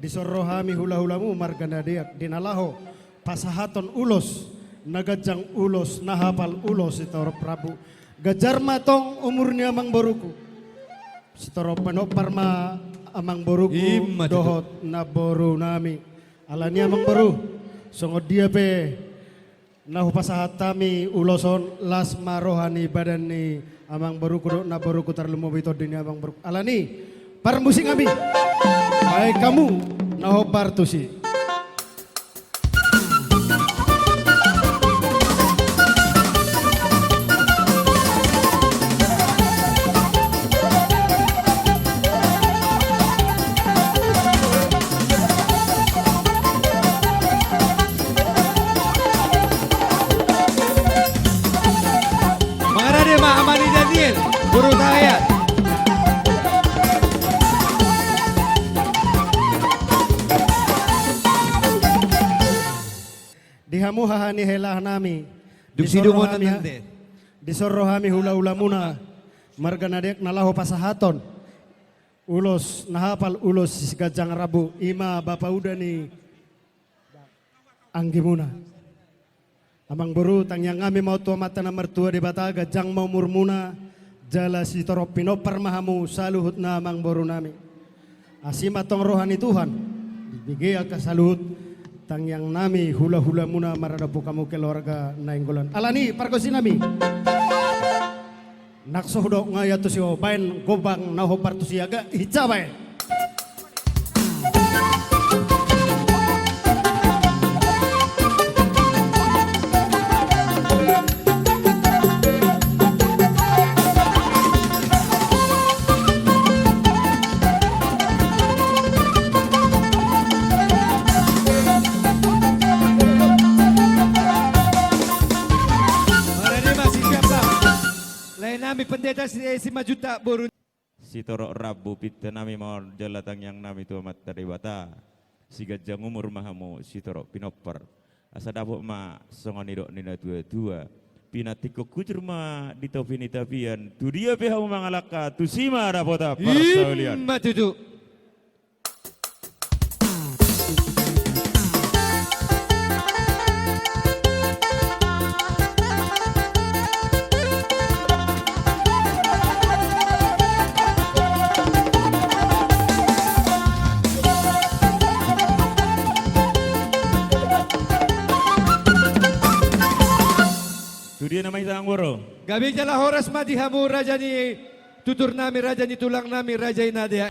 disorohami hula-hulamu margana diak dinalaho pasahaton ulos nagajang ulos nahapal ulos itoro Prabu gajar matong umurnya amang boruku sitoro panoparma amang boruku dohot na boru nami alani amang boru songod dia pe nahu pasahatami uloson lasma rohani badani amang boruku do na boruku tarlumo bito dini amang boruku alani par musik kami baik kamu naho partusi Amani Daniel, Guru Tahayat. Dihamu hahani helah nami. Duksidungon nande. Disorohami hula-hula muna. Marganadek nalaho pasahaton. Ulos nahapal ulos gajang rabu ima bapa udani anggi muna. Amang buru tangyang ngami mau tua mata na mertua di bata gajang mau murmuna jala si torop pinopar mahamu saluhut na amang buru nami asima tong rohani Tuhan dibigay ka saluhut tangyang nami hula-hula muna maradapo kamu keluarga nainggolan alani parkosi nami naksohdo ngaya tu si obain gobang naho partu siaga hicabain. Nami pendeta si majuta boru. Si torok rabu pita nami mau jalatang yang nami tu amat dari bata. Si gajang umur mahamu si torok pinopper. Asa dapuk ma songonidok nina tua-tua. Pinatiko kujur ma di topini tapian. Tu dia pihak mangalaka tu sima dapota para saulian. Matutu. Dia namanya Tanggoro. Gabi jala horas mati hamu raja ni tutur nami raja ni tulang nami raja inadia.